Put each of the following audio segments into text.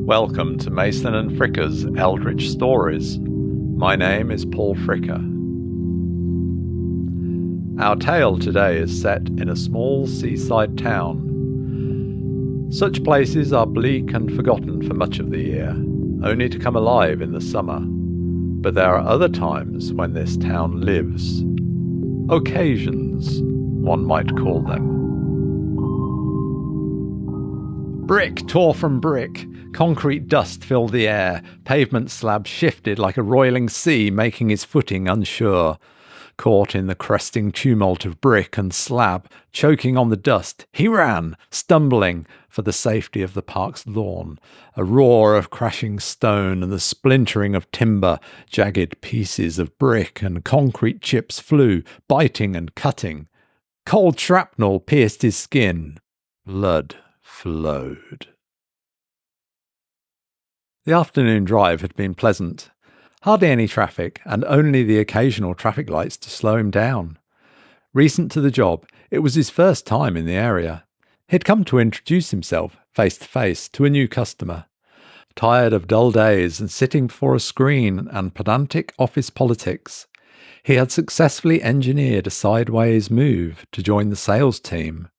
Welcome to Mason and Fricker's Eldritch Stories. My name is Paul Fricker. Our tale today is set in a small seaside town. Such places are bleak and forgotten for much of the year, only to come alive in the summer. But there are other times when this town lives. Occasions, one might call them. Brick tore from brick. Concrete dust filled the air. Pavement slabs shifted like a roiling sea, making his footing unsure. Caught in the cresting tumult of brick and slab, choking on the dust, he ran, stumbling, for the safety of the park's lawn. A roar of crashing stone and the splintering of timber, jagged pieces of brick and concrete chips flew, biting and cutting. Cold shrapnel pierced his skin. Blood flowed. The afternoon drive had been pleasant. Hardly any traffic, and only the occasional traffic lights to slow him down. Recent to the job, it was his first time in the area. He'd come to introduce himself, face to face, to a new customer. Tired of dull days and sitting before a screen and pedantic office politics, he had successfully engineered a sideways move to join the sales team.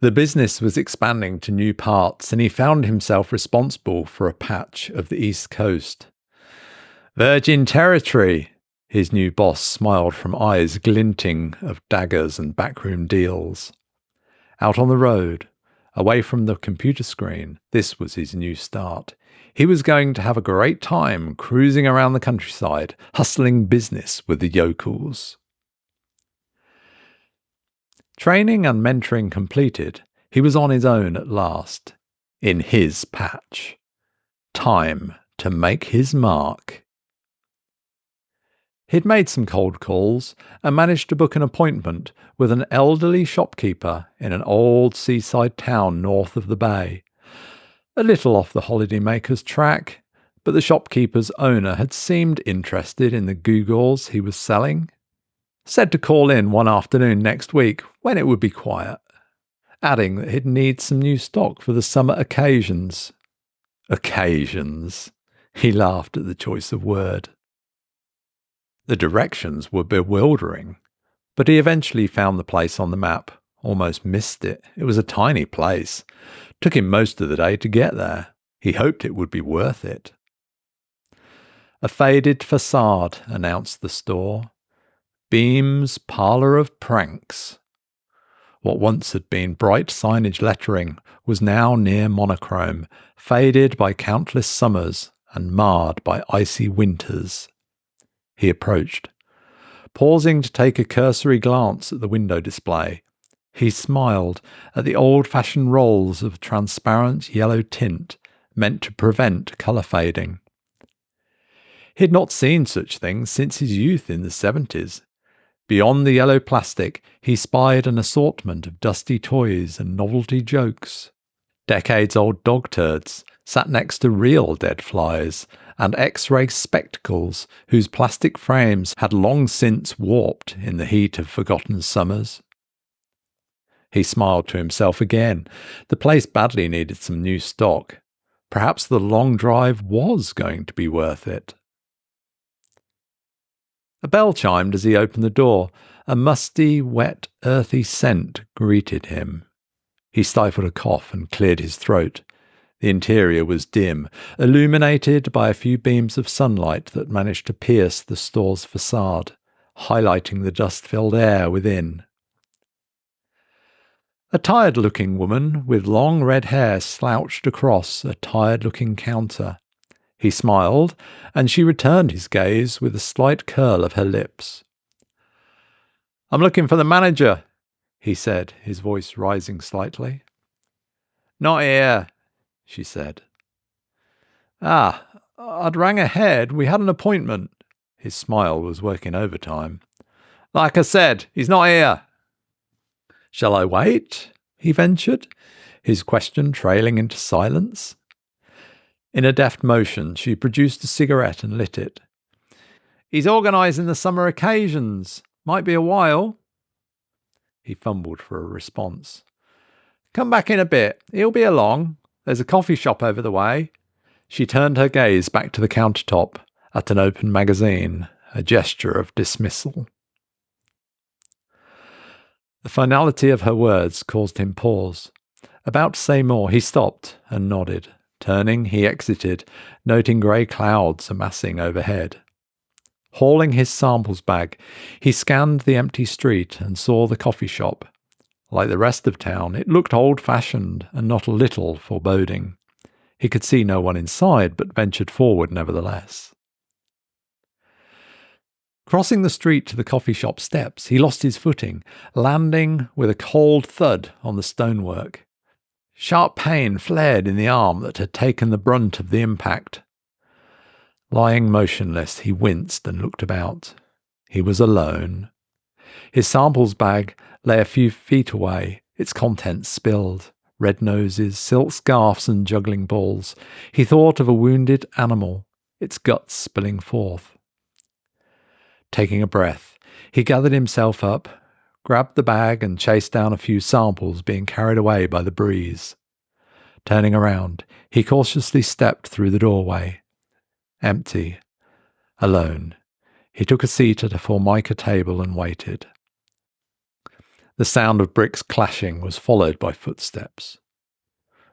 The business was expanding to new parts, and he found himself responsible for a patch of the East Coast. Virgin territory, his new boss smiled from eyes glinting of daggers and backroom deals. Out on the road, away from the computer screen, this was his new start. He was going to have a great time cruising around the countryside, hustling business with the yokels. Training and mentoring completed, he was on his own at last, in his patch. Time to make his mark. He'd made some cold calls and managed to book an appointment with an elderly shopkeeper in an old seaside town north of the bay. A little off the holidaymaker's track, but the shopkeeper's owner had seemed interested in the gewgaws he was selling. Said to call in one afternoon next week when it would be quiet, adding that he'd need some new stock for the summer occasions. Occasions. He laughed at the choice of word. The directions were bewildering, but he eventually found the place on the map, almost missed it. It was a tiny place. Took him most of the day to get there. He hoped it would be worth it. A faded facade announced the store. Beam's Parlour of Pranks. What once had been bright signage lettering was now near monochrome, faded by countless summers and marred by icy winters. He approached. Pausing to take a cursory glance at the window display, he smiled at the old-fashioned rolls of transparent yellow tint meant to prevent colour fading. He had not seen such things since his youth in the 70s. Beyond the yellow plastic, he spied an assortment of dusty toys and novelty jokes. Decades-old dog turds sat next to real dead flies, and X-ray spectacles whose plastic frames had long since warped in the heat of forgotten summers. He smiled to himself again. The place badly needed some new stock. Perhaps the long drive was going to be worth it. A bell chimed as he opened the door. A musty, wet, earthy scent greeted him. He stifled a cough and cleared his throat. The interior was dim, illuminated by a few beams of sunlight that managed to pierce the store's facade, highlighting the dust-filled air within. A tired-looking woman with long red hair slouched across a tired-looking counter. He smiled, and she returned his gaze with a slight curl of her lips. "I'm looking for the manager," he said, his voice rising slightly. "Not here," she said. "Ah, I'd rang ahead. We had an appointment." His smile was working overtime. "Like I said, he's not here." "Shall I wait?" he ventured, his question trailing into silence. In a deft motion, she produced a cigarette and lit it. "He's organising the summer occasions. Might be a while." He fumbled for a response. "Come back in a bit. He'll be along. There's a coffee shop over the way. She turned her gaze back to the countertop at an open magazine, a gesture of dismissal. The finality of her words caused him pause. About to say more, he stopped and nodded. Turning, he exited, noting grey clouds amassing overhead. Hauling his samples bag, he scanned the empty street and saw the coffee shop. Like the rest of town, it looked old-fashioned and not a little foreboding. He could see no one inside, but ventured forward nevertheless. Crossing the street to the coffee shop steps, he lost his footing, landing with a cold thud on the stonework. Sharp pain flared in the arm that had taken the brunt of the impact. Lying motionless, he winced and looked about. He was alone. His samples bag lay a few feet away, its contents spilled. Red noses, silk scarves and juggling balls. He thought of a wounded animal, its guts spilling forth. Taking a breath, he gathered himself up, grabbed the bag and chased down a few samples being carried away by the breeze. Turning around, he cautiously stepped through the doorway. Empty. Alone. He took a seat at a formica table and waited. The sound of bricks clashing was followed by footsteps.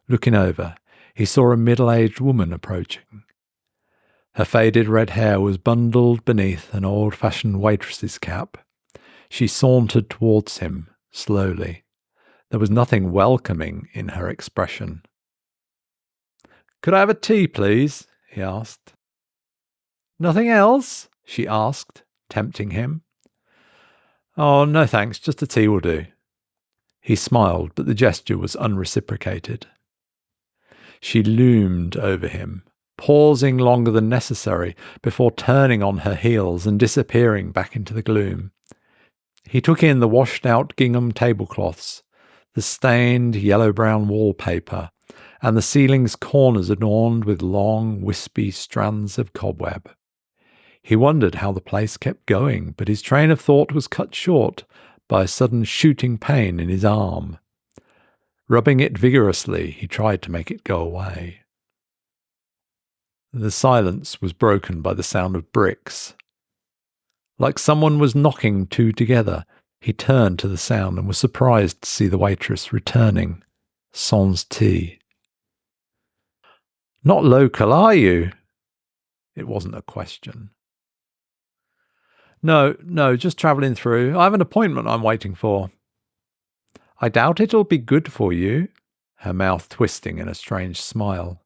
Looking over, he saw a middle-aged woman approaching. Her faded red hair was bundled beneath an old-fashioned waitress's cap. She sauntered towards him, slowly. There was nothing welcoming in her expression. "Could I have a tea, please?" he asked. "Nothing else?" she asked, tempting him. "Oh, no thanks, just a tea will do." He smiled, but the gesture was unreciprocated. She loomed over him, pausing longer than necessary before turning on her heels and disappearing back into the gloom. He took in the washed-out gingham tablecloths, the stained yellow-brown wallpaper, and the ceiling's corners adorned with long, wispy strands of cobweb. He wondered how the place kept going, but his train of thought was cut short by a sudden shooting pain in his arm. Rubbing it vigorously, he tried to make it go away. The silence was broken by the sound of bricks. Like someone was knocking two together, he turned to the sound and was surprised to see the waitress returning, sans tea. "Not local, are you?" It wasn't a question. No, just travelling through. I have an appointment I'm waiting for." "I doubt it'll be good for you," her mouth twisting in a strange smile.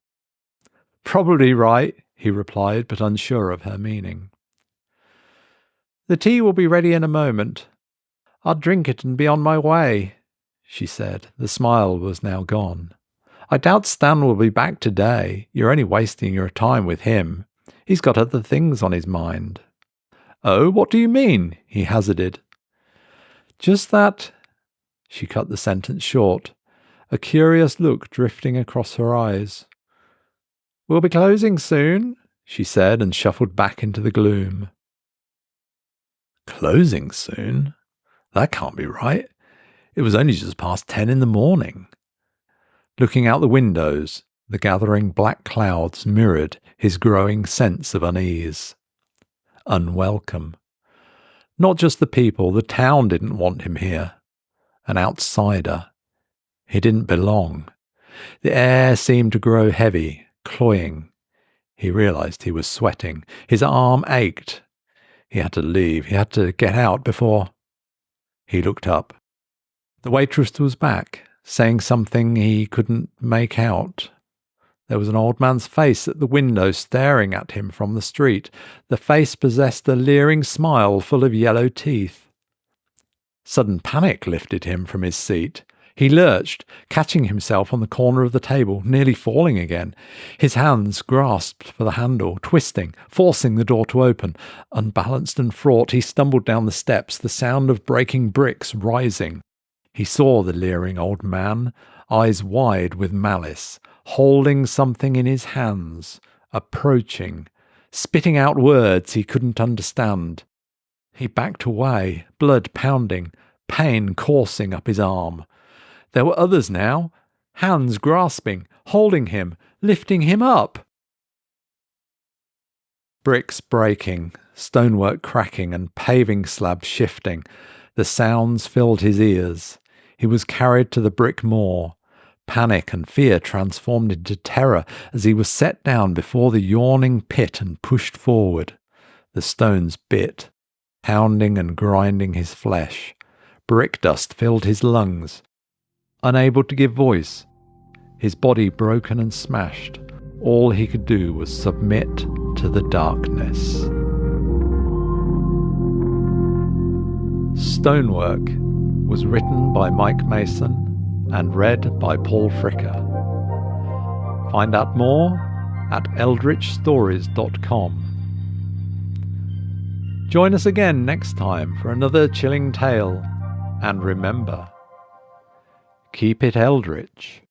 "Probably right," he replied, but unsure of her meaning. "The tea will be ready in a moment. I'll drink it and be on my way," she said. The smile was now gone. "I doubt Stan will be back today. You're only wasting your time with him. He's got other things on his mind." "Oh, what do you mean?" he hazarded. "Just that—" She cut the sentence short, a curious look drifting across her eyes. "We'll be closing soon," she said, and shuffled back into the gloom. Closing soon? That can't be right. It was only just past 10 in the morning. Looking out the windows, the gathering black clouds mirrored his growing sense of unease. Unwelcome. Not just the people, the town didn't want him here. An outsider. He didn't belong. The air seemed to grow heavy, cloying. He realized he was sweating. His arm ached. He had to leave. He had to get out before... He looked up. The waitress was back, saying something he couldn't make out. There was an old man's face at the window staring at him from the street. The face possessed a leering smile full of yellow teeth. Sudden panic lifted him from his seat. He lurched, catching himself on the corner of the table, nearly falling again. His hands grasped for the handle, twisting, forcing the door to open. Unbalanced and fraught, he stumbled down the steps, the sound of breaking bricks rising. He saw the leering old man, eyes wide with malice, holding something in his hands, approaching, spitting out words he couldn't understand. He backed away, blood pounding, pain coursing up his arm. There were others now, hands grasping, holding him, lifting him up. Bricks breaking, stonework cracking, and paving slabs shifting. The sounds filled his ears. He was carried to the brick moor. Panic and fear transformed into terror as he was set down before the yawning pit and pushed forward. The stones bit, pounding and grinding his flesh. Brick dust filled his lungs. Unable to give voice, his body broken and smashed, all he could do was submit to the darkness. Stonework was written by Mike Mason and read by Paul Fricker. Find out more at eldritchstories.com. Join us again next time for another chilling tale, and remember, keep it eldritch.